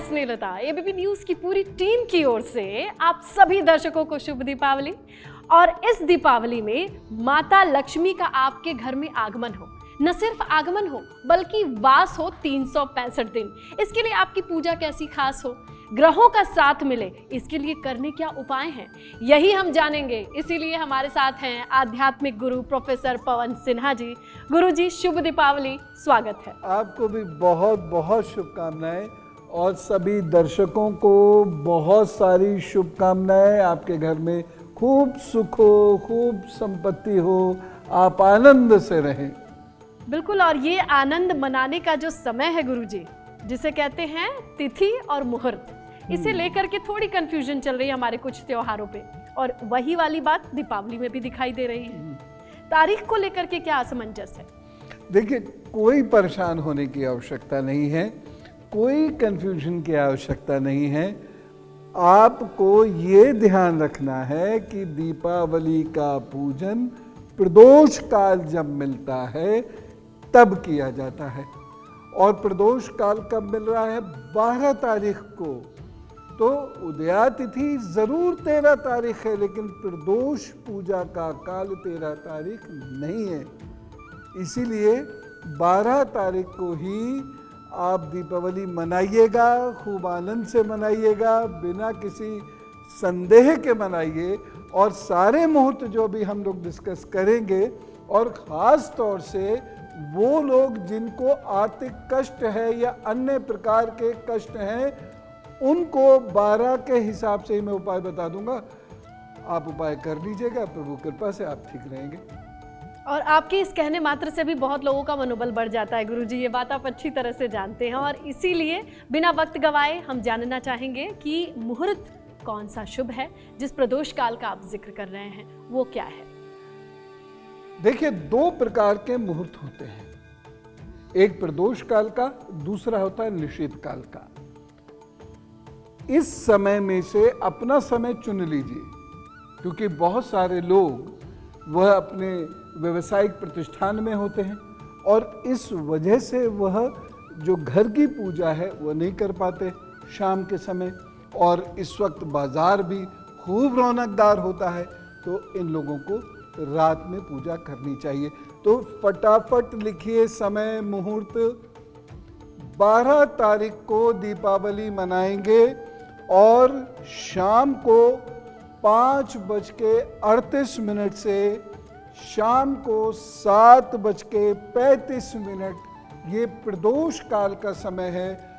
Snehlata, ABP news की पूरी team की ओर से आप सभी दर्शकों को शुभ दीपावली। और इस दीपावली में माता लक्ष्मी का आपके घर में आगमन हो, न सिर्फ आगमन हो बल्कि वास हो 365 दिन। इसके लिए आपकी पूजा कैसी खास हो, ग्रहों का साथ मिले, इसके लिए करने क्या उपाय हैं, यही हम जानेंगे। इसीलिए हमारे साथ हैं आध्यात्मिक गुरु प्रोफेसर पवन सिन्हा जी। गुरु जी शुभ दीपावली, स्वागत है। आपको भी बहुत बहुत शुभकामनाएं और सभी दर्शकों को बहुत सारी शुभकामनाएं। आपके घर में खूब सुख हो, खूब संपत्ति हो, आप आनंद से रहें। बिल्कुल, और ये आनंद मनाने का जो समय है गुरुजी, जिसे कहते हैं तिथि और मुहूर्त, इसे लेकर के थोड़ी कंफ्यूजन चल रही है हमारे कुछ त्योहारों पे, और वही वाली बात दीपावली में भी दिखाई दे रही है। तारीख को लेकर के क्या असमंजस है? देखिए, कोई परेशान होने की आवश्यकता नहीं है, कोई कंफ्यूजन की आवश्यकता नहीं है। आपको ये ध्यान रखना है कि दीपावली का पूजन प्रदोष काल जब मिलता है तब किया जाता है। और प्रदोष काल कब मिल रहा है? 12 तारीख को। तो उदया तिथि जरूर 13 तारीख है, लेकिन प्रदोष पूजा का काल 13 तारीख नहीं है। इसीलिए 12 तारीख को ही आप दीपावली मनाइएगा, खूब आनंद से मनाइएगा, बिना किसी संदेह के मनाइए। और सारे मुहूर्त जो भी हम लोग डिस्कस करेंगे, और ख़ास तौर से वो लोग जिनको आर्थिक कष्ट है या अन्य प्रकार के कष्ट हैं, उनको 12 के हिसाब से ही मैं उपाय बता दूंगा। आप उपाय कर लीजिएगा, प्रभु कृपा से आप ठीक रहेंगे। और आपके इस कहने मात्र से भी बहुत लोगों का मनोबल बढ़ जाता है गुरुजी, ये बात आप अच्छी तरह से जानते हैं। और इसीलिए बिना वक्त गवाए हम जानना चाहेंगे कि मुहूर्त कौन सा शुभ है, जिस प्रदोष काल का आप जिक्र कर रहे हैं, वो क्या है? देखिए, 2 प्रकार के मुहूर्त होते हैं, एक प्रदोष काल का, दूसरा होता है निषेध काल का। इस समय में से अपना समय चुन लीजिए, क्योंकि बहुत सारे लोग वह अपने व्यवसायिक प्रतिष्ठान में होते हैं और इस वजह से वह जो घर की पूजा है वह नहीं कर पाते शाम के समय। और इस वक्त बाजार भी खूब रौनकदार होता है, तो इन लोगों को रात में पूजा करनी चाहिए। तो फटाफट लिखिए समय मुहूर्त। 12 तारीख को दीपावली मनाएंगे और शाम को 5:38 से शाम को 7:35, ये प्रदोष काल का समय है।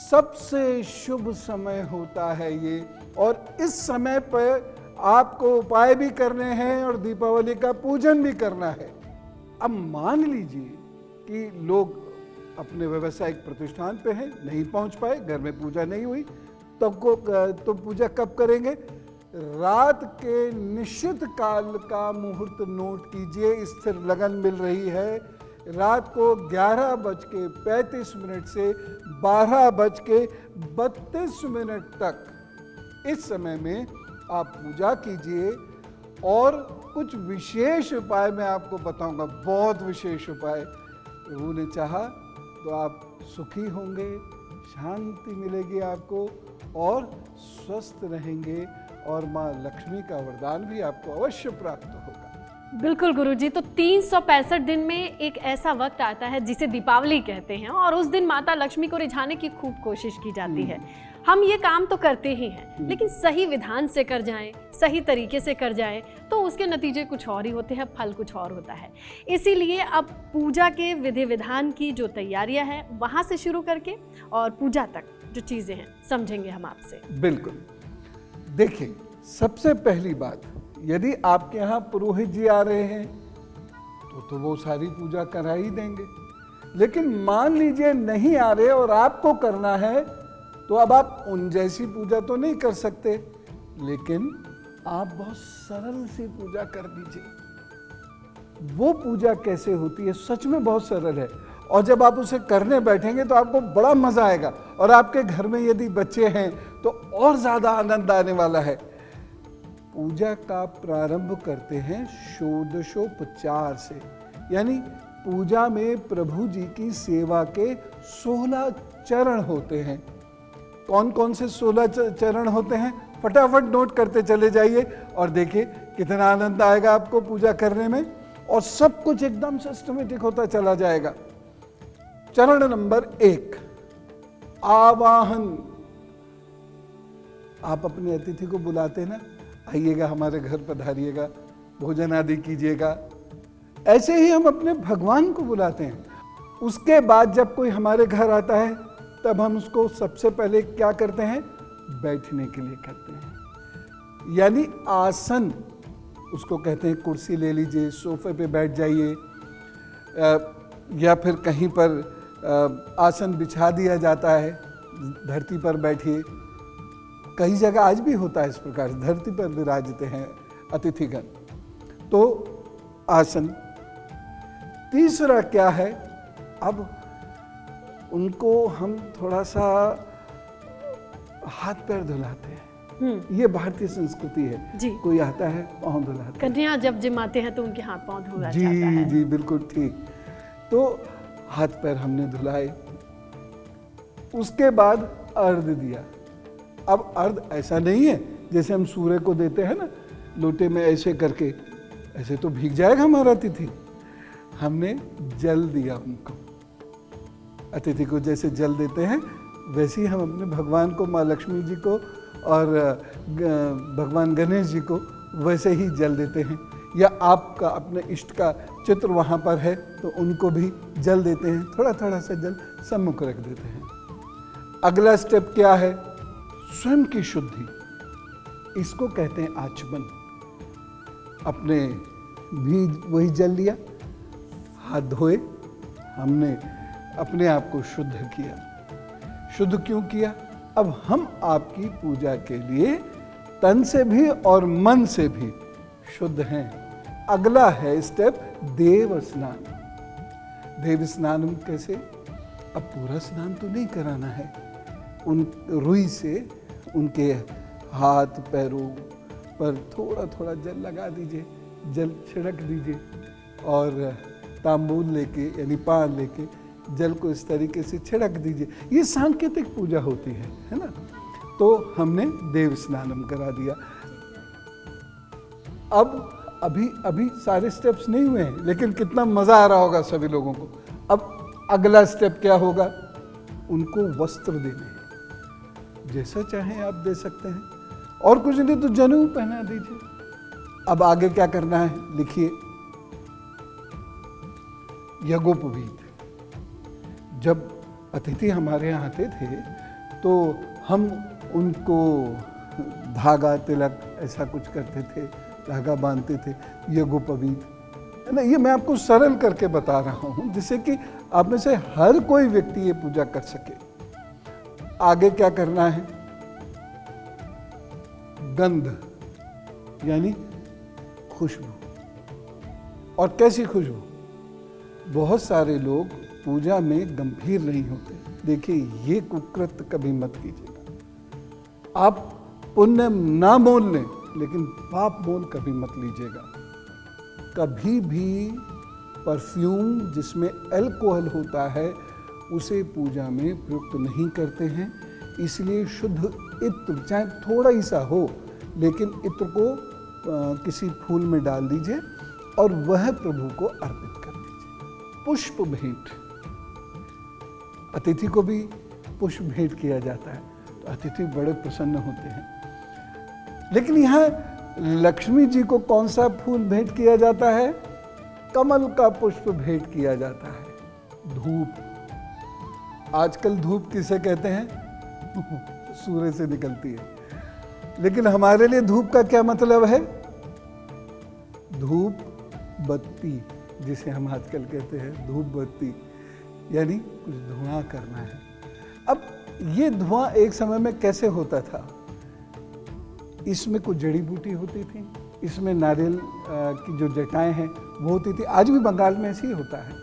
सबसे शुभ समय होता है ये, और इस समय पर आपको उपाय भी करने हैं और दीपावली का पूजन भी करना है। अब मान लीजिए कि लोग अपने व्यवसायिक प्रतिष्ठान पे हैं, नहीं पहुंच पाए, घर में पूजा नहीं हुई, तो पूजा कब करेंगे? रात के निश्चित काल का मुहूर्त नोट कीजिए। स्थिर लगन मिल रही है रात को 11:35 से 12:32 तक। इस समय में आप पूजा कीजिए और कुछ विशेष उपाय मैं आपको बताऊंगा, बहुत विशेष उपाय। प्रभु ने चाहा तो आप सुखी होंगे, शांति मिलेगी आपको और स्वस्थ रहेंगे, और माँ लक्ष्मी का वरदान भी आपको अवश्य प्राप्त होगा। बिल्कुल गुरुजी, तो 365 दिन में एक ऐसा वक्त आता है जिसे दीपावली कहते हैं, और उस दिन माता लक्ष्मी को रिझाने की खूब कोशिश की जाती है। हम ये काम तो करते ही हैं, लेकिन सही विधान से कर जाएं, सही तरीके से कर जाएं, तो उसके नतीजे कुछ और ही होते हैं, फल कुछ और होता है। इसीलिए अब पूजा के विधि विधान की जो तैयारियां हैं, वहां से शुरू करके और पूजा तक जो चीजें हैं, समझेंगे हम आपसे। बिल्कुल। देखिए, सबसे पहली बात, यदि आपके यहाँ पुरोहित जी आ रहे हैं तो वो सारी पूजा करा ही देंगे। लेकिन मान लीजिए नहीं आ रहे और आपको करना है, तो अब आप उन जैसी पूजा तो नहीं कर सकते, लेकिन आप बहुत सरल सी पूजा कर दीजिए। वो पूजा कैसे होती है? सच में बहुत सरल है, और जब आप उसे करने बैठेंगे तो आपको बड़ा मजा आएगा, और आपके घर में यदि बच्चे हैं तो और ज्यादा आनंद आने वाला है। पूजा का प्रारंभ करते हैं षोडशोपचार से, यानी पूजा में प्रभु जी की सेवा के 16 चरण होते हैं। कौन कौन से 16 चरण होते हैं, फटाफट नोट करते चले जाइए और देखिए कितना आनंद आएगा आपको पूजा करने में, और सब कुछ एकदम सिस्टमेटिक होता चला जाएगा। चरण नंबर 1, आवाहन। आप अपने अतिथि को बुलाते हैं ना, आइएगा हमारे घर पधारिएगा, भोजन आदि कीजिएगा, ऐसे ही हम अपने भगवान को बुलाते हैं। उसके बाद जब कोई हमारे घर आता है तब हम उसको सबसे पहले क्या करते हैं, बैठने के लिए करते हैं, यानी आसन उसको कहते हैं। कुर्सी ले लीजिए, सोफे पे बैठ जाइए, या फिर कहीं पर आसन बिछा दिया जाता है, धरती पर बैठिए। कई जगह आज भी होता है इस प्रकार, धरती पर विराजते हैं अतिथिगण, तो आसन। तीसरा क्या है, अब उनको हम थोड़ा सा हाथ पैर धुलाते हैं। ये भारतीय संस्कृति है जी। कोई आता है पाँव धुलाते हैं। कन्या जब जिमाते हैं तो उनके हाथ पाँव धुला जी जाता है। जी बिल्कुल ठीक। तो हाथ पैर हमने धुलाए, उसके बाद अर्घ दिया। अब अर्घ ऐसा नहीं है जैसे हम सूर्य को देते हैं ना लोटे में ऐसे करके, ऐसे तो भीग जाएगा हमारा अतिथि। हमने जल दिया उनको, अतिथि को जैसे जल देते हैं वैसे ही हम अपने भगवान को, माँ लक्ष्मी जी को और भगवान गणेश जी को वैसे ही जल देते हैं। या आपका अपने इष्ट का चित्र वहाँ पर है तो उनको भी जल देते हैं, थोड़ा थोड़ा सा जल सम्मुख रख देते हैं। अगला स्टेप क्या है, स्वयं की शुद्धि, इसको कहते हैं आचमन। अपने भी वही जल लिया, हाथ धोए, हमने अपने आप को शुद्ध किया। शुद्ध क्यों किया, अब हम आपकी पूजा के लिए तन से भी और मन से भी शुद्ध हैं। अगला है स्टेप देव स्नान। देव स्नान कैसे, अब पूरा स्नान तो नहीं कराना है, उन रुई से उनके हाथ पैरों पर थोड़ा थोड़ा जल लगा दीजिए, जल छिड़क दीजिए, और तांबूल लेके यानी पान लेके जल को इस तरीके से छिड़क दीजिए। ये सांकेतिक पूजा होती है ना। तो हमने देव स्नानम करा दिया। अब अभी सारे स्टेप्स नहीं हुए हैं, लेकिन कितना मजा आ रहा होगा सभी लोगों को। अब अगला स्टेप क्या होगा, उनको वस्त्र देने हैं, जैसा चाहें आप दे सकते हैं, और कुछ नहीं तो जनेऊ पहना दीजिए। अब आगे क्या करना है लिखिए, यज्ञोपवीत। जब अतिथि हमारे यहाँ आते थे तो हम उनको धागा तिलक ऐसा कुछ करते थे, धागा बांधते थे, यज्ञोपवीत है ना। ये मैं आपको सरल करके बता रहा हूँ जिससे कि आप में से हर कोई व्यक्ति ये पूजा कर सके। आगे क्या करना है, गंध यानी खुशबू। और कैसी खुशबू, बहुत सारे लोग पूजा में गंभीर नहीं होते। देखिए ये कुकृत्य कभी मत कीजिएगा। आप पुण्य ना मोल लें लेकिन पाप मोल कभी मत लीजिएगा। कभी भी परफ्यूम जिसमें अल्कोहल होता है उसे पूजा में प्रयुक्त नहीं करते हैं। इसलिए शुद्ध इत्र, चाहे थोड़ा ही सा हो, लेकिन इत्र को किसी फूल में डाल दीजिए और वह प्रभु को अर्पित कर दीजिए। पुष्प भेंट, अतिथि को भी पुष्प भेंट किया जाता है तो अतिथि बड़े प्रसन्न होते हैं। लेकिन यहाँ लक्ष्मी जी को कौन सा फूल भेंट किया जाता है, कमल का पुष्प भेंट किया जाता है। धूप, आजकल धूप किसे कहते हैं, सूर्य से निकलती है, लेकिन हमारे लिए धूप का क्या मतलब है, धूप बत्ती, जिसे हम आजकल कहते हैं धूप बत्ती, यानी कुछ धुआं करना है। अब ये धुआं एक समय में कैसे होता था, इसमें कुछ जड़ी बूटी होती थी, इसमें नारियल की जो जटाएं हैं वो होती थी। आज भी बंगाल में ऐसे ही होता है।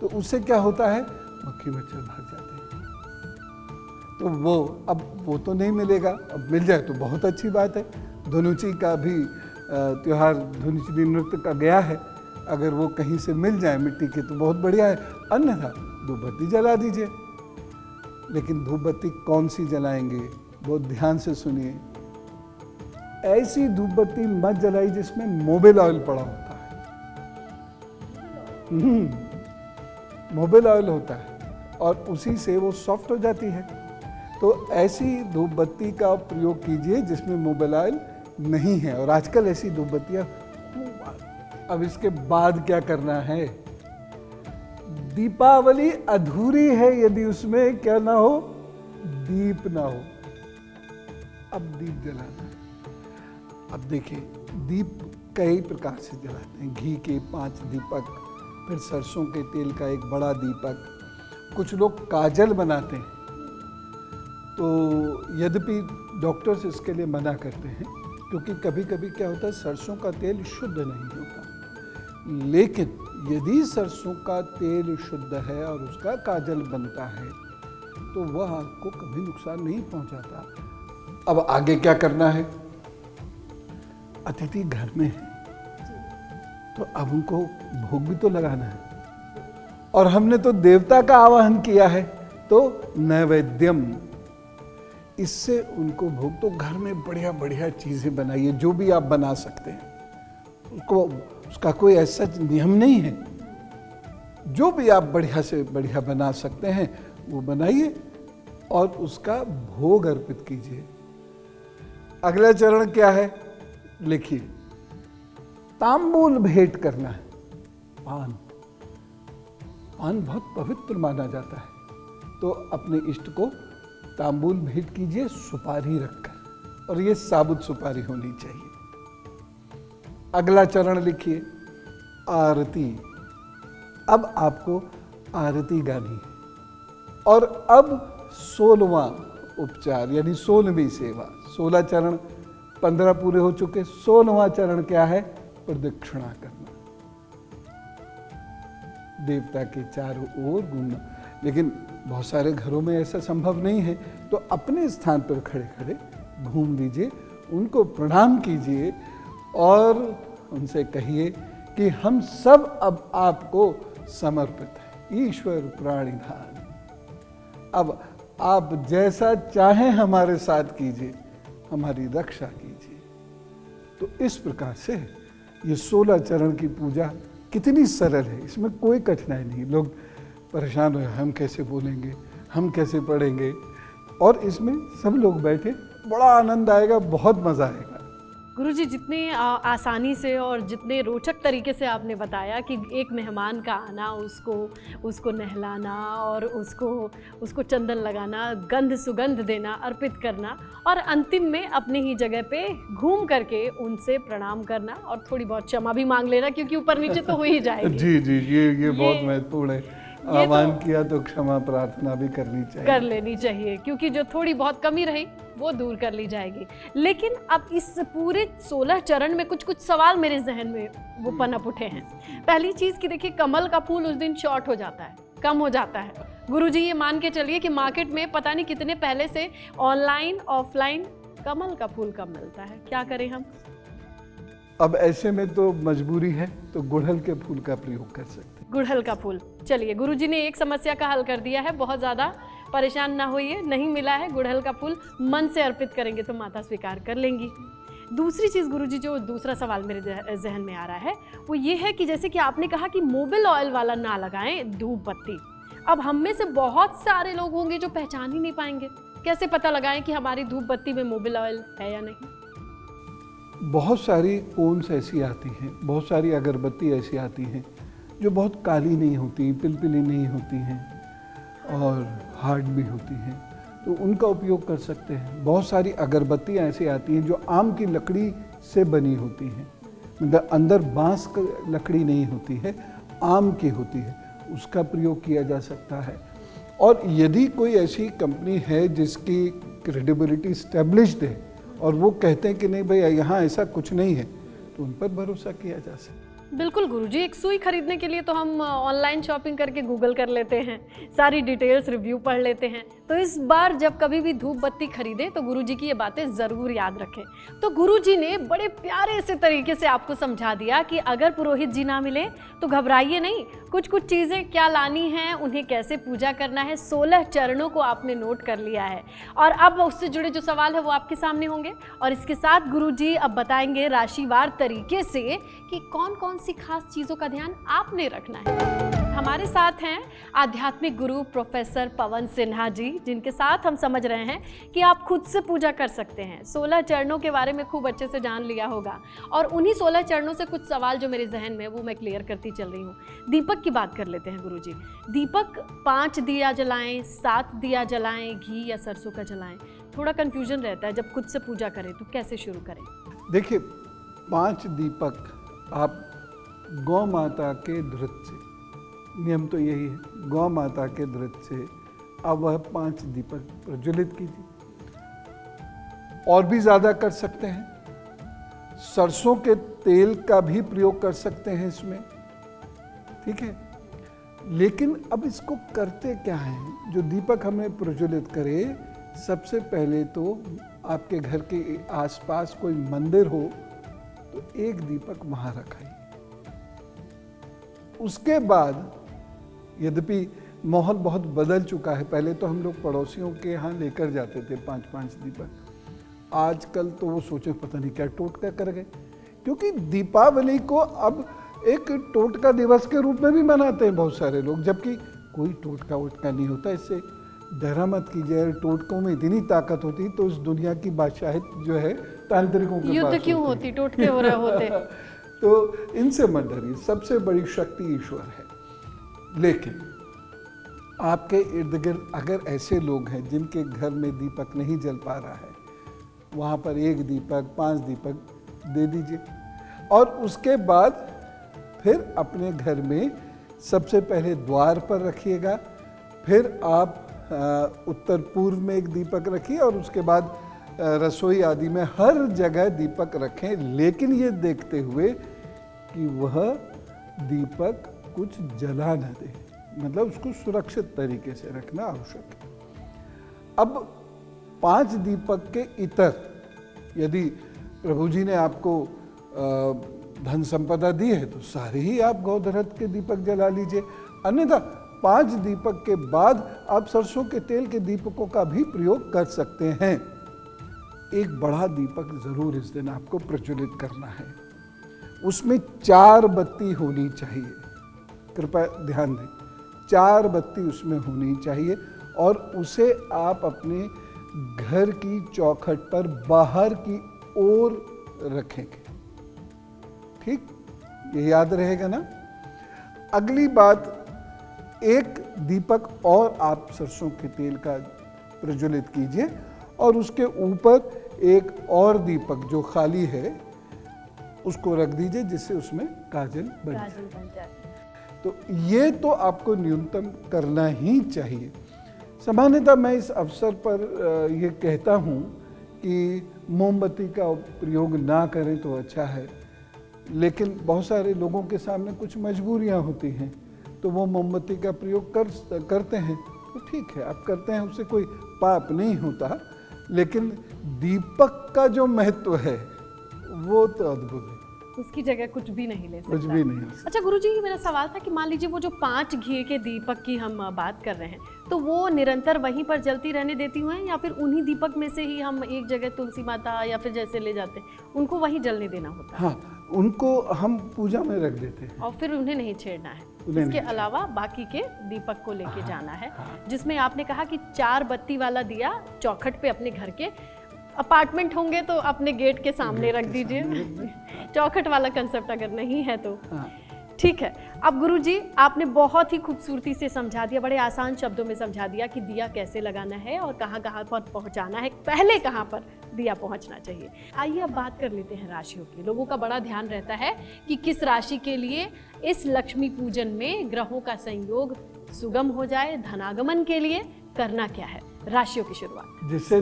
तो उससे क्या होता है, मक्खी मच्छर भाग जाते हैं। तो वो अब वो तो नहीं मिलेगा, अब मिल जाए तो बहुत अच्छी बात है। धनुची का भी त्योहार धनुची नृत्य का गया है, अगर वो कहीं से मिल जाए मिट्टी के तो बहुत बढ़िया है, अन्यथा धूपबत्ती जला दीजिए। लेकिन धूप बत्ती कौन सी जलाएंगे, बहुत ध्यान से सुनिए। ऐसी धूप बत्ती मत जलाई जिसमें मोबिल ऑयल पड़ा होता है। मोबिल ऑयल होता है और उसी से वो सॉफ्ट हो जाती है। तो ऐसी धूप बत्ती का प्रयोग कीजिए जिसमें मोबिल ऑयल नहीं है। और आजकल ऐसी धूप बत्तियां। अब इसके बाद क्या करना है? दीपावली अधूरी है यदि उसमें क्या ना हो, दीप ना हो। अब दीप जलाना है। अब देखिए, दीप कई प्रकार से जलाते हैं। घी के 5 दीपक, फिर सरसों के तेल का एक बड़ा दीपक, कुछ लोग काजल बनाते हैं। तो यद्यपि डॉक्टर्स इसके लिए मना करते हैं, क्योंकि कभी कभी क्या होता है, सरसों का तेल शुद्ध नहीं होता। लेकिन यदि सरसों का तेल शुद्ध है और उसका काजल बनता है तो वह आपको कभी नुकसान नहीं पहुंचाता। अब आगे क्या करना है? अतिथि घर में है तो अब उनको भोग भी तो लगाना है, और हमने तो देवता का आवाहन किया है तो नैवेद्यम, इससे उनको भोग। तो घर में बढ़िया बढ़िया चीजें बनाइए, जो भी आप बना सकते हैं। उसका कोई ऐसा नियम नहीं है, जो भी आप बढ़िया से बढ़िया बना सकते हैं वो बनाइए और उसका भोग अर्पित कीजिए। अगला चरण क्या है? लिखिए, तांबूल भेंट करना है। पान बहुत पवित्र माना जाता है, तो अपने इष्ट को तांबूल भेंट कीजिए सुपारी रखकर, और ये साबुत सुपारी होनी चाहिए। अगला चरण लिखिए, आरती। अब आपको आरती गानी है। और अब 16वां उपचार यानी 16वीं सेवा। 16 चरण 15 पूरे हो चुके। 16वां चरण क्या है? प्रदक्षिणा करना, देवता के चारों ओर घूमना। लेकिन बहुत सारे घरों में ऐसा संभव नहीं है, तो अपने स्थान पर खड़े खड़े घूम लीजिए, उनको प्रणाम कीजिए और उनसे कहिए कि हम सब अब आपको समर्पित हैं, ईश्वर प्राणिधान। अब आप जैसा चाहें हमारे साथ कीजिए, हमारी रक्षा कीजिए। तो इस प्रकार से ये 16 चरण की पूजा कितनी सरल है, इसमें कोई कठिनाई नहीं। लोग परेशान हो, हम कैसे बोलेंगे, हम कैसे पढ़ेंगे, और इसमें सब लोग बैठे, बड़ा आनंद आएगा, बहुत मजा आएगा। गुरुजी, जितने आसानी से और जितने रोचक तरीके से आपने बताया कि एक मेहमान का आना, उसको नहलाना और उसको चंदन लगाना, गंध सुगंध देना, अर्पित करना, और अंतिम में अपनी ही जगह पे घूम करके उनसे प्रणाम करना और थोड़ी बहुत क्षमा भी मांग लेना, क्योंकि ऊपर नीचे तो हो ही जाएगी। जी, ये बहुत महत्वपूर्ण है। आह्वान किया तो क्षमा प्रार्थना भी कर लेनी चाहिए, क्योंकि जो थोड़ी बहुत कमी रही वो दूर कर ली जाएगी। लेकिन अब इस पूरे 16 चरण में कुछ सवाल मेरे जहन में वो पनप उठे हैं। पहली चीज कि देखिए, कमल का फूल उस दिन शॉर्ट हो जाता है, कम हो जाता है। गुरुजी, ये मान के चलिए कि मार्केट में पता नहीं कितने पहले से ऑनलाइन ऑफलाइन कमल का फूल कम मिलता है, क्या करें हम? अब ऐसे में तो मजबूरी है, तो गुड़हल के फूल का प्रयोग कर सकते हैं। गुड़हल का फूल, चलिए गुरुजी ने एक समस्या का हल कर दिया है। बहुत ज़्यादा परेशान ना होइए, नहीं मिला है गुड़हल का फूल, मन से अर्पित करेंगे तो माता स्वीकार कर लेंगी। दूसरी चीज़ गुरुजी, जो दूसरा सवाल मेरे जहन में आ रहा है वो ये है कि जैसे कि आपने कहा कि मोबिल ऑयल वाला ना लगाएं धूप बत्ती। अब हम में से बहुत सारे लोग होंगे जो पहचान ही नहीं पाएंगे, कैसे पता लगाएं कि हमारी धूप बत्ती में मोबिल ऑयल है या नहीं? बहुत सारी ओन्स ऐसी आती हैं, बहुत सारी अगरबत्ती ऐसी आती हैं जो बहुत काली नहीं होती, पिलपिली नहीं होती हैं और हार्ड भी होती हैं, तो उनका उपयोग कर सकते हैं। बहुत सारी अगरबत्तियाँ ऐसी आती हैं जो आम की लकड़ी से बनी होती हैं, मतलब अंदर बांस की लकड़ी नहीं होती है, आम की होती है, उसका प्रयोग किया जा सकता है। और यदि कोई ऐसी कंपनी है जिसकी क्रेडिबिलिटी स्टैब्लिश्ड है और वो कहते हैं कि नहीं भाई यहाँ ऐसा कुछ नहीं है, तो उन पर भरोसा किया जा सकता है। बिल्कुल गुरुजी, एक सुई खरीदने के लिए तो हम ऑनलाइन शॉपिंग करके गूगल कर लेते हैं, सारी डिटेल्स रिव्यू पढ़ लेते हैं। तो इस बार जब कभी भी धूप बत्ती खरीदे तो गुरुजी की ये बातें ज़रूर याद रखें। तो गुरुजी ने बड़े प्यारे से तरीके से आपको समझा दिया कि अगर पुरोहित जी ना मिले तो घबराइए नहीं, कुछ कुछ चीज़ें क्या लानी हैं, उन्हें कैसे पूजा करना है, 16 चरणों को आपने नोट कर लिया है। और अब उससे जुड़े जो सवाल है वो आपके सामने होंगे, और इसके साथ गुरुजी अब बताएंगे राशिवार तरीके से कि कौन कौन सी खास चीज़ों का ध्यान आपने रखना है। हमारे साथ हैं आध्यात्मिक गुरु प्रोफेसर पवन सिन्हा जी, जिनके साथ हम समझ रहे हैं कि आप खुद से पूजा कर सकते हैं। 16 चरणों के बारे में खूब अच्छे से जान लिया होगा, और उन्हीं 16 चरणों से कुछ सवाल जो मेरे जहन में वो मैं क्लियर करती चल रही हूँ। दीपक की बात कर लेते हैं गुरुजी। दीपक 5 दिया जलाएं, 7 दिया जलाएं, घी या सरसों का जलाएं? थोड़ा कन्फ्यूजन रहता है जब खुद से पूजा करें तो कैसे शुरू करें? देखिए, 5 दीपक आप गौ माता के धृत से, नियम तो यही है, गौ माता के धृत से अब वह 5 दीपक प्रज्वलित कीजिए। और भी ज़्यादा कर सकते हैं, सरसों के तेल का भी प्रयोग कर सकते हैं इसमें, ठीक है। लेकिन अब इसको करते क्या है, जो दीपक हमें प्रज्वलित करे, सबसे पहले तो आपके घर के आसपास कोई मंदिर हो तो एक दीपक वहां रखाइए। उसके बाद, यद्यपि माहौल बहुत बदल चुका है, पहले तो हम लोग पड़ोसियों के यहाँ लेकर जाते थे 5-5 दीपक, आजकल तो वो सोचे पता नहीं क्या टोटका कर गए, क्योंकि दीपावली को अब एक टोटका दिवस के रूप में भी मनाते हैं बहुत सारे लोग, जबकि कोई टोटका वोटका नहीं होता। इससे डरा मत कीजिए, टोटकों में इतनी ताकत होती तो इस दुनिया की बादशाहत जो है तांत्रिकों के पास युद्ध क्यों होती, टोटके हो रहे होते। तो इनसे मत डरिए, सबसे बड़ी शक्ति ईश्वर है। लेकिन आपके इर्द गिर्द अगर ऐसे लोग हैं जिनके घर में दीपक नहीं जल पा रहा है, वहाँ पर 1 दीपक 5 दीपक दे दीजिए। और उसके बाद फिर अपने घर में सबसे पहले द्वार पर रखिएगा, फिर आप उत्तर पूर्व में 1 दीपक रखिए, और उसके बाद रसोई आदि में हर जगह दीपक रखें, लेकिन ये देखते हुए कि वह दीपक कुछ जला न दे, मतलब उसको सुरक्षित तरीके से रखना आवश्यक है। अब 5 दीपक के इतर, यदि प्रभु जी ने आपको धन संपदा दी है तो सारे ही आप गौधरथ के दीपक जला लीजिए, अन्यथा 5 दीपक के बाद आप सरसों के तेल के दीपकों का भी प्रयोग कर सकते हैं। एक बड़ा दीपक जरूर इस दिन आपको प्रज्वलित करना है, उसमें 4 बत्ती होनी चाहिए, कृपया ध्यान दें, 4 बत्ती उसमें होनी चाहिए, और उसे आप अपने घर की चौखट पर बाहर की ओर रखेंगे, ठीक, ये याद रहेगा ना। अगली बात, 1 दीपक और आप सरसों के तेल का प्रज्वलित कीजिए, और उसके ऊपर एक और दीपक जो खाली है उसको रख दीजिए, जिससे उसमें काजल बन जाए। तो ये तो आपको न्यूनतम करना ही चाहिए। सामान्यतः मैं इस अवसर पर ये कहता हूँ कि मोमबत्ती का प्रयोग ना करें तो अच्छा है, लेकिन बहुत सारे लोगों के सामने कुछ मजबूरियाँ होती हैं, तो वो मोमबत्ती का प्रयोग करते हैं, तो ठीक है, आप करते हैं, उससे कोई पाप नहीं होता। लेकिन दीपक का जो महत्व है वो तो अद्भुत है, उसकी जगह कुछ भी नहीं ले सकता। कुछ भी नहीं। अच्छा गुरुजी, मेरा सवाल था कि मान लीजिए वो जो 5 घी के दीपक की हम बात कर रहे हैं, तो वो निरंतर वहीं पर जलती रहने देती हुए, या फिर उन्हीं दीपक में से ही हम एक जगह तुलसी माता या फिर जैसे ले जाते हैं उनको वहीं जलने देना होता है? हाँ, उनको हम पूजा में रख देते हैं और फिर उन्हें नहीं छेड़ना है। इसके अलावा बाकी के दीपक को लेके जाना है, जिसमें आपने कहा कि 4 बत्ती वाला दिया चौखट पे अपने घर के, अपार्टमेंट होंगे तो अपने गेट के सामने रख दीजिए, चौखट वाला कंसेप्ट अगर नहीं है तो ठीक है। अब गुरुजी, आपने बहुत ही खूबसूरती से समझा दिया, बड़े आसान शब्दों में समझा दिया कि दिया कैसे लगाना है और कहाँ कहाँ पर पहुँचाना है, पहले कहाँ पर दिया पहुँचना चाहिए। आइए अब बात कर लेते हैं राशियों की। लोगों का बड़ा ध्यान रहता है कि किस राशि के लिए इस लक्ष्मी पूजन में ग्रहों का संयोग सुगम हो जाए, धनागमन के लिए करना क्या है। राशियों की शुरुआत, जिससे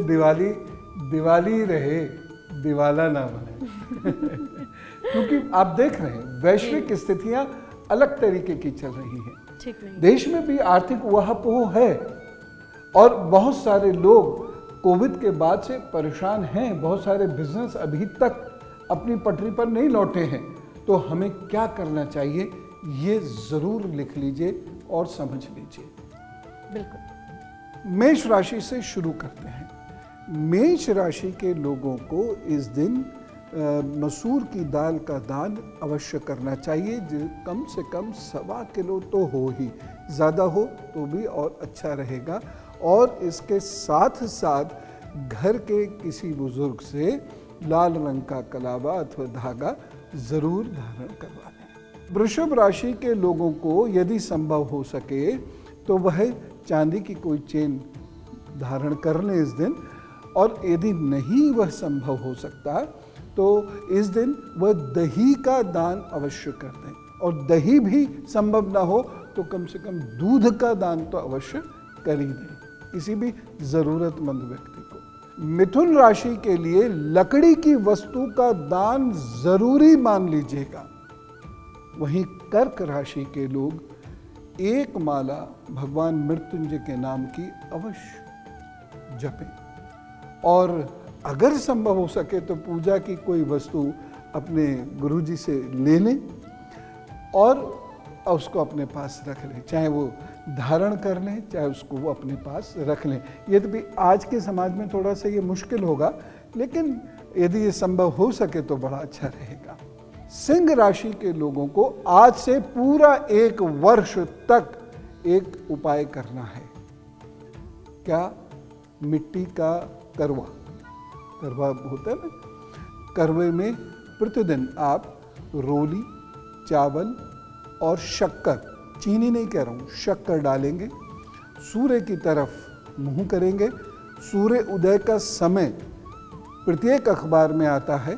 दिवाली रहे, दिवाला ना बने। क्योंकि आप देख रहे हैं वैश्विक स्थितियां अलग तरीके की चल रही हैं। ठीक नहीं। देश में भी आर्थिक उहापोह है और बहुत सारे लोग कोविड के बाद से परेशान हैं। बहुत सारे बिजनेस अभी तक अपनी पटरी पर नहीं लौटे हैं। तो हमें क्या करना चाहिए ये जरूर लिख लीजिए और समझ लीजिए। बिल्कुल। मेष राशि से शुरू करते हैं। मेष राशि के लोगों को इस दिन मसूर की दाल का दान अवश्य करना चाहिए। कम से कम 1.25 किलो तो हो ही, ज़्यादा हो तो भी और अच्छा रहेगा। और इसके साथ साथ घर के किसी बुजुर्ग से लाल रंग का कलावा अथवा धागा जरूर धारण करवा लें। वृषभ राशि के लोगों को यदि संभव हो सके तो वह चांदी की कोई चेन धारण कर लें इस दिन। और यदि नहीं वह संभव हो सकता तो इस दिन वह दही का दान अवश्य कर दें। और दही भी संभव ना हो तो कम से कम दूध का दान तो अवश्य कर ही दें किसी भी जरूरतमंद व्यक्ति को। मिथुन राशि के लिए लकड़ी की वस्तु का दान जरूरी मान लीजिएगा। वहीं कर्क राशि के लोग एक माला भगवान मृत्युंजय के नाम की अवश्य जपें। और अगर संभव हो सके तो पूजा की कोई वस्तु अपने गुरुजी से ले लें और उसको अपने पास रख लें। चाहे वो धारण कर लें, चाहे उसको वो अपने पास रख लें। ये तो भी आज के समाज में थोड़ा सा ये मुश्किल होगा, लेकिन यदि ये संभव हो सके तो बड़ा अच्छा रहेगा। सिंह राशि के लोगों को आज से पूरा 1 वर्ष तक एक उपाय करना है। क्या? मिट्टी का करवा होता है ना, करवे में प्रतिदिन आप रोली, चावल और शक्कर, चीनी नहीं कह रहा हूँ, शक्कर डालेंगे। सूर्य की तरफ मुंह करेंगे। सूर्य उदय का समय प्रत्येक अखबार में आता है,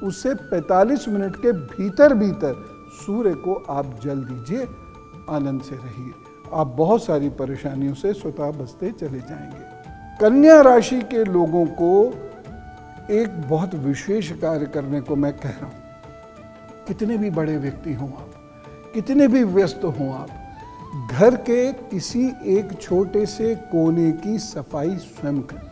उससे 45 मिनट के भीतर सूर्य को आप जल दीजिए। आनंद से रहिए, आप बहुत सारी परेशानियों से स्वतः बचते चले जाएंगे। कन्या राशि के लोगों को एक बहुत विशेष कार्य करने को मैं कह रहा हूं। कितने भी बड़े व्यक्ति हों आप, कितने भी व्यस्त हों आप, घर के किसी एक छोटे से कोने की सफाई स्वयं करें।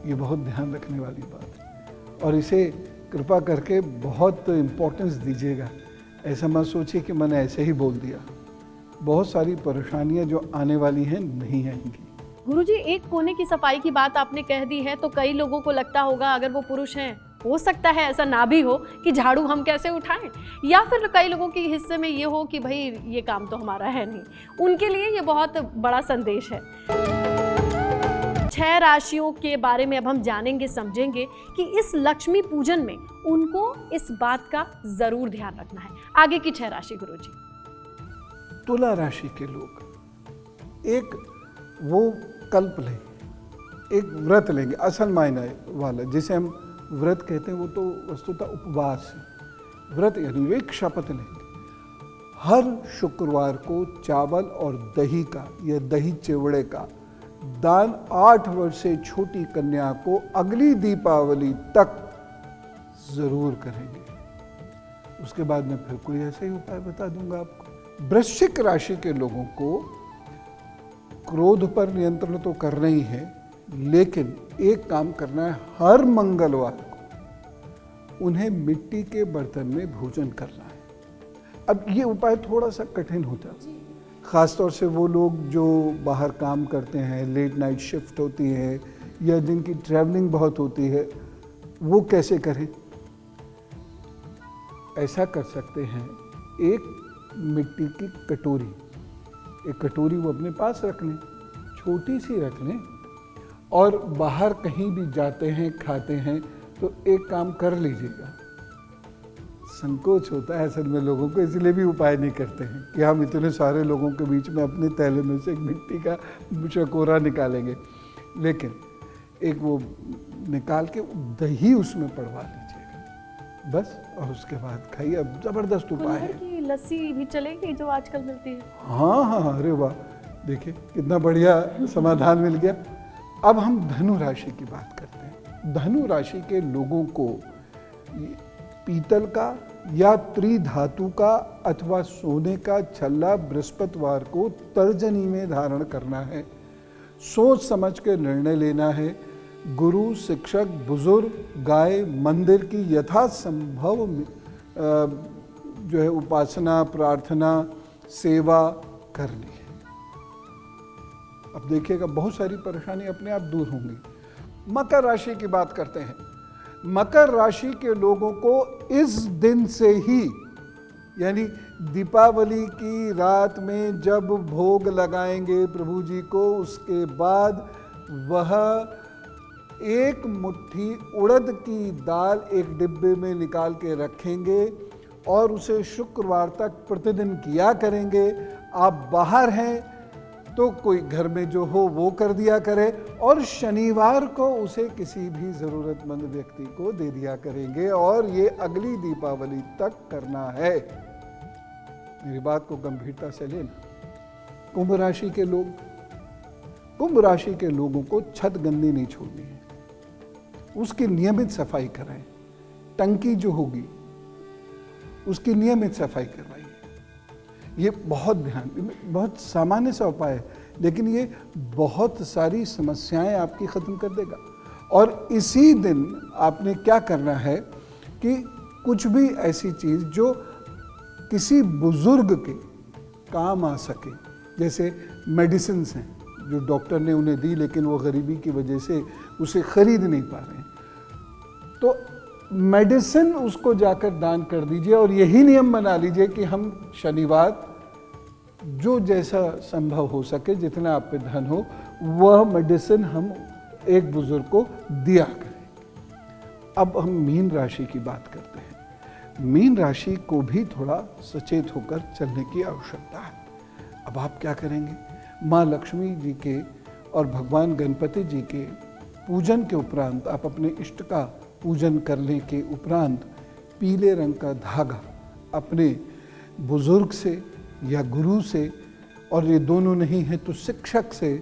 ये बहुत ध्यान रखने वाली बात है और इसे कृपा करके बहुत इम्पोर्टेंस दीजिएगा। ऐसा मत सोचिए कि मैंने ऐसे ही बोल दिया। बहुत सारी परेशानियां जो आने वाली हैं नहीं आएंगी। गुरुजी, एक कोने की सफाई की बात आपने कह दी है तो कई लोगों को लगता होगा, अगर वो पुरुष हैं, हो सकता है ऐसा ना भी हो, कि झाड़ू हम कैसे उठाएं, या फिर कई लोगों के हिस्से में ये हो कि भाई ये काम तो हमारा है नहीं। उनके लिए ये बहुत बड़ा संदेश है। 6 राशियों के बारे में अब हम जानेंगे, समझेंगे कि इस लक्ष्मी पूजन में उनको इस बात का जरूर ध्यान रखना है। आगे की 6 राशि गुरुजी। तुला राशि के लोग एक वो कल्प लेंगे, एक व्रत लेंगे, असल मायने वाला जिसे हम व्रत कहते हैं, वो तो वस्तुतः उपवास है। व्रत यानी एक शपथ लेंगे। हर शुक्रवार को चावल और दही का या दही चिवड़े का दान 8 वर्ष से छोटी कन्या को अगली दीपावली तक जरूर करेंगे। उसके बाद मैं फिर कोई ऐसा ही उपाय बता दूंगा आपको। वृश्चिक राशि के लोगों को क्रोध पर नियंत्रण तो करना ही है, लेकिन एक काम करना है, हर मंगलवार को उन्हें मिट्टी के बर्तन में भोजन करना है। अब ये उपाय थोड़ा सा कठिन होता है, ख़ासतौर से वो लोग जो बाहर काम करते हैं, लेट नाइट शिफ्ट होती है या जिनकी ट्रैवलिंग बहुत होती है, वो कैसे करें? ऐसा कर सकते हैं, एक मिट्टी की कटोरी, एक कटोरी वो अपने पास रख लें, छोटी सी रख लें, और बाहर कहीं भी जाते हैं, खाते हैं, तो एक काम कर लीजिएगा। संकोच होता है असल में लोगों को, इसलिए भी उपाय नहीं करते हैं कि हम इतने सारे लोगों के बीच में अपने थैले में से एक मिट्टी का चकोरा निकालेंगे। लेकिन एक वो निकाल के दही उसमें पड़वा लीजिएगा बस, और उसके बाद खाइए। अब जबरदस्त उपाय है। की लस्सी भी चलेगी जो आजकल मिलती है? हाँ हाँ, अरे वाह, देखिए कितना बढ़िया समाधान मिल गया। अब हम धनु राशि की बात करते हैं। धनु राशि के लोगों को पीतल का या त्रिधातु का अथवा सोने का छल्ला बृहस्पतिवार को तर्जनी में धारण करना है। सोच समझ के निर्णय लेना है। गुरु, शिक्षक, बुजुर्ग, गाय, मंदिर की यथासंभव जो है उपासना, प्रार्थना, सेवा करनी है। अब देखिएगा बहुत सारी परेशानी अपने आप दूर होंगी। मकर राशि की बात करते हैं। मकर राशि के लोगों को इस दिन से ही, यानी दीपावली की रात में जब भोग लगाएंगे प्रभु जी को, उसके बाद वह एक मुट्ठी उड़द की दाल एक डिब्बे में निकाल के रखेंगे और उसे शुक्रवार तक प्रतिदिन किया करेंगे। आप बाहर हैं तो कोई घर में जो हो वो कर दिया करे और शनिवार को उसे किसी भी ज़रूरतमंद व्यक्ति को दे दिया करेंगे और ये अगली दीपावली तक करना है। मेरी बात को गंभीरता से लेना। कुंभ राशि के लोगों को छत गंदी नहीं छोड़नी है, उसकी नियमित सफाई कराएं। टंकी जो होगी उसकी नियमित सफाई करवाइए। ये बहुत सामान्य सा उपाय है, लेकिन ये बहुत सारी समस्याएं आपकी ख़त्म कर देगा। और इसी दिन आपने क्या करना है कि कुछ भी ऐसी चीज़ जो किसी बुजुर्ग के काम आ सके, जैसे मेडिसिन हैं जो डॉक्टर ने उन्हें दी लेकिन वो गरीबी की वजह से उसे खरीद नहीं पा रहे हैं, तो मेडिसिन उसको जाकर दान कर दीजिए। और यही नियम बना लीजिए कि हम शनिवार जो जैसा संभव हो सके, जितना आप पे धन हो, वह मेडिसिन हम एक बुजुर्ग को दिया करें। अब हम मीन राशि की बात करते हैं। मीन राशि को भी थोड़ा सचेत होकर चलने की आवश्यकता है। अब आप क्या करेंगे? माँ लक्ष्मी जी के और भगवान गणपति जी के पूजन के उपरांत, आप अपने इष्ट का पूजन करने के उपरांत पीले रंग का धागा अपने बुजुर्ग से या गुरु से, और ये दोनों नहीं है तो शिक्षक से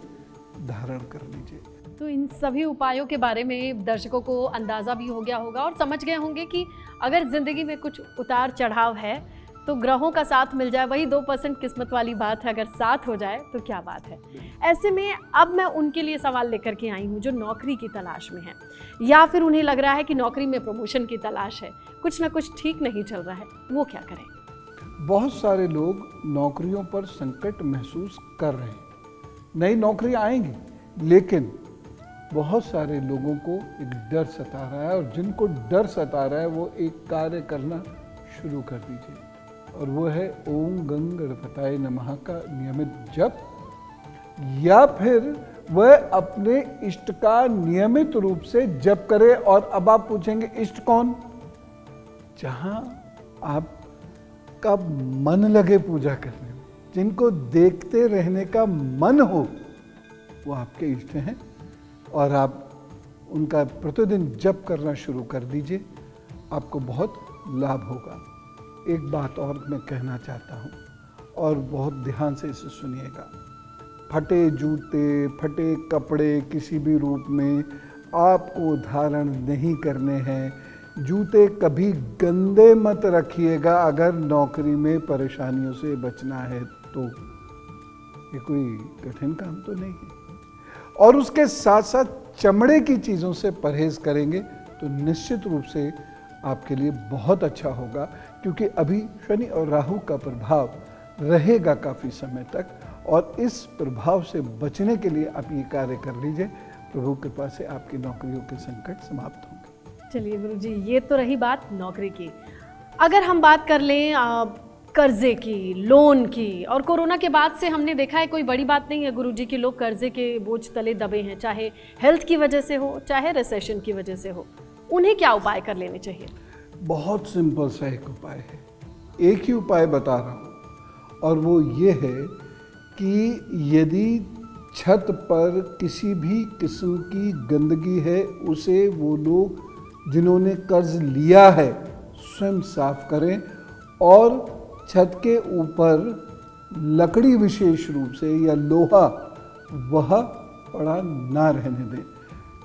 धारण कर लीजिए। तो इन सभी उपायों के बारे में दर्शकों को अंदाज़ा भी हो गया होगा और समझ गए होंगे कि अगर ज़िंदगी में कुछ उतार चढ़ाव है तो ग्रहों का साथ मिल जाए, वही 2% किस्मत वाली बात है। अगर साथ हो जाए तो क्या बात है। ऐसे में अब मैं उनके लिए सवाल लेकर के आई हूँ जो नौकरी की तलाश में है, या फिर उन्हें लग रहा है कि नौकरी में प्रमोशन की तलाश है, कुछ ना कुछ ठीक नहीं चल रहा है, वो क्या करें? बहुत सारे लोग नौकरियों पर संकट महसूस कर रहे हैं। नई नौकरी आएंगी, लेकिन बहुत सारे लोगों को एक डर सता रहा है, और जिनको डर सता रहा है वो एक कार्य करना शुरू कर दीजिए, और वो है ओम गंग गणपताय नमः का नियमित जप, या फिर वह अपने इष्ट का नियमित रूप से जप करे। और अब आप पूछेंगे इष्ट कौन? जहां आपका मन लगे पूजा करने में, जिनको देखते रहने का मन हो, वो आपके इष्ट हैं, और आप उनका प्रतिदिन जप करना शुरू कर दीजिए। आपको बहुत लाभ होगा। एक बात और मैं कहना चाहता हूँ, और बहुत ध्यान से इसे सुनिएगा। फटे जूते, फटे कपड़े किसी भी रूप में आपको धारण नहीं करने हैं। जूते कभी गंदे मत रखिएगा अगर नौकरी में परेशानियों से बचना है तो। ये कोई कठिन काम तो नहीं है। और उसके साथ साथ चमड़े की चीज़ों से परहेज करेंगे तो निश्चित रूप से आपके लिए बहुत अच्छा होगा, क्योंकि अभी शनि और राहु का प्रभाव रहेगा काफ़ी समय तक, और इस प्रभाव से बचने के लिए आप ये कार्य कर लीजिए। प्रभु कृपा से आपकी नौकरियों के संकट समाप्त होंगे। चलिए गुरुजी, ये तो रही बात नौकरी की। अगर हम बात कर लें कर्जे की, लोन की, और कोरोना के बाद से हमने देखा है कोई बड़ी बात नहीं है गुरुजी कि लोग कर्जे के बोझ तले दबे हैं, चाहे हेल्थ की वजह से हो, चाहे रिसेशन की वजह से हो। उन्हें क्या उपाय कर लेने चाहिए? बहुत सिंपल सा एक उपाय है, एक ही उपाय बता रहा हूँ, और वो ये है कि यदि छत पर किसी भी किस्म की गंदगी है, उसे वो लोग जिन्होंने कर्ज लिया है स्वयं साफ करें, और छत के ऊपर लकड़ी विशेष रूप से या लोहा वह पड़ा ना रहने दें।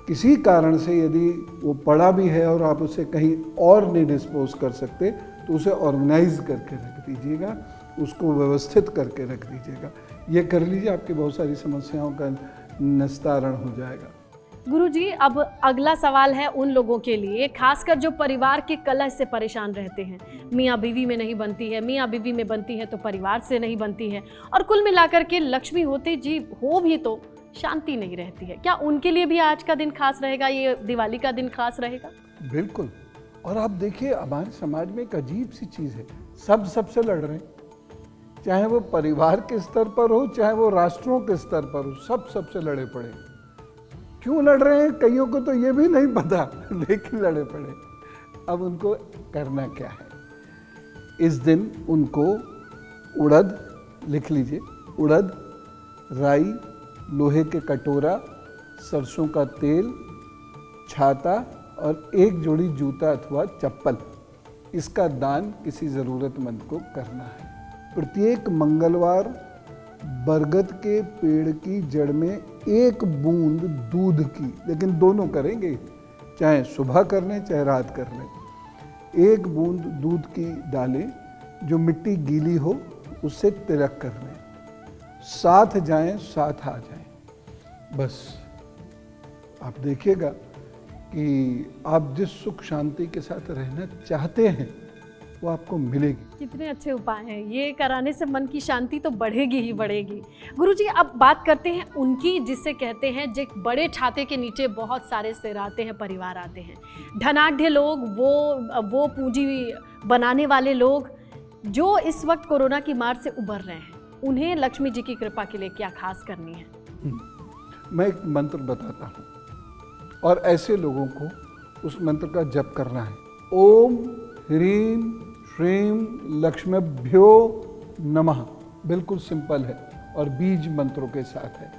किसी कारण से यदि वो पड़ा भी है और आप उसे कहीं और नहीं डिस्पोज कर सकते तो उसे ऑर्गेनाइज करके रख दीजिएगा, उसको व्यवस्थित करके रख दीजिएगा। ये कर लीजिए, आपकी बहुत सारी समस्याओं का निस्तारण हो जाएगा। गुरुजी, अब अगला सवाल है उन लोगों के लिए, खासकर जो परिवार के कलह से परेशान रहते हैं। मियाँ बीवी में नहीं बनती है, मियाँ बीवी में बनती है तो परिवार से नहीं बनती है, और कुल मिलाकर के लक्ष्मी होते जी हो भी तो शांति नहीं रहती है। क्या उनके लिए भी आज का दिन खास रहेगा, ये दिवाली का दिन खास रहेगा? बिल्कुल। और आप देखिए, हमारे समाज में एक अजीब सी चीज़ है, सब सबसे लड़ रहे हैं, चाहे वो परिवार के स्तर पर हो चाहे वो राष्ट्रों के स्तर पर हो, सब सबसे लड़े पड़े। क्यों लड़ रहे हैं, कईयों को तो ये भी नहीं पता, लेकिन लड़े पड़े। अब उनको करना क्या है? इस दिन उनको उड़द, लिख लीजिए, उड़द, राई, लोहे के कटोरा, सरसों का तेल, छाता और एक जोड़ी जूता अथवा चप्पल, इसका दान किसी ज़रूरतमंद को करना है। प्रत्येक मंगलवार बरगद के पेड़ की जड़ में एक बूंद दूध की, लेकिन दोनों करेंगे, चाहे सुबह कर लें चाहे रात कर लें, एक बूंद दूध की डालें, जो मिट्टी गीली हो उससे तिलक कर लें, साथ जाएं साथ आ जाएं। बस आप देखिएगा कि आप जिस सुख शांति के साथ रहना चाहते हैं वो आपको मिलेगी। कितने अच्छे उपाय हैं, ये कराने से मन की शांति तो बढ़ेगी ही बढ़ेगी। गुरुजी, अब बात करते हैं उनकी, जिसे कहते हैं जो बड़े छाते के नीचे बहुत सारे सिर आते हैं, परिवार आते हैं, धनाढ़ लोग, वो पूंजी बनाने वाले लोग जो इस वक्त कोरोना की मार से उबर रहे हैं, उन्हें लक्ष्मी जी की कृपा के लिए क्या खास करनी है? मैं एक मंत्र बताता हूँ और ऐसे लोगों को उस मंत्र का जप करना है। ओम ह्रीम श्रीम लक्ष्मीभ्यो नमः, बिल्कुल सिंपल है और बीज मंत्रों के साथ है।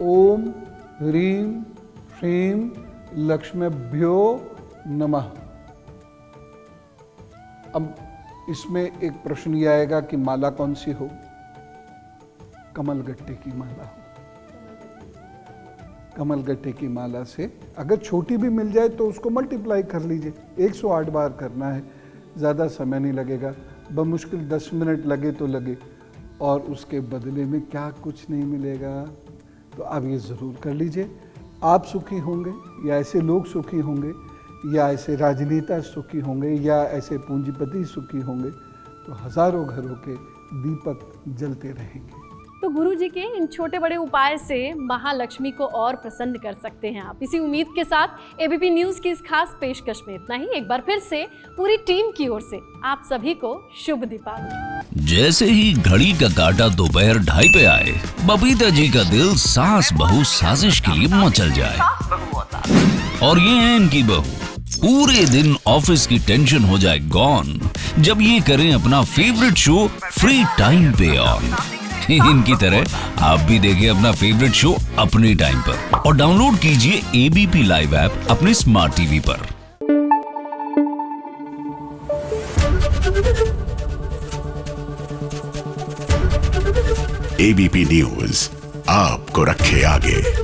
ओम ह्रीम श्रीम लक्ष्मीभ्यो नमः। अब इसमें एक प्रश्न ये आएगा कि माला कौन सी हो? कमलगट्टे की माला हो। कमलगट्टे की माला से अगर छोटी भी मिल जाए तो उसको मल्टीप्लाई कर लीजिए, 108 बार करना है, ज़्यादा समय नहीं लगेगा, बमुश्किल 10 मिनट लगे तो लगे, और उसके बदले में क्या कुछ नहीं मिलेगा, तो आप ये ज़रूर कर लीजिए। आप सुखी होंगे या ऐसे लोग सुखी होंगे या ऐसे राजनेता सुखी होंगे या ऐसे पूंजीपति सुखी होंगे, तो हज़ारों घरों के दीपक जलते रहेंगे। तो गुरु जी के इन छोटे बड़े उपाय से महालक्ष्मी को और प्रसन्न कर सकते हैं आप। इसी उम्मीद के साथ एबीपी न्यूज़ की इस खास पेशकश में इतना ही। एक बार फिर से पूरी टीम की ओर से आप सभी को शुभ दीपावली। जैसे ही घड़ी का काटा दोपहर 2:30 पे आए, बबीता जी का दिल सास बहू साजिश के लिए मचल जाए। और ये है इनकी बहू, पूरे दिन ऑफिस की टेंशन हो जाए गॉन जब ये करें अपना फेवरेट शो फ्री टाइम पे ऑन। इनकी तरह आप भी देखिए अपना फेवरेट शो अपने टाइम पर और डाउनलोड कीजिए एबीपी लाइव ऐप अपने स्मार्ट टीवी पर। एबीपी न्यूज़ आपको रखे आगे।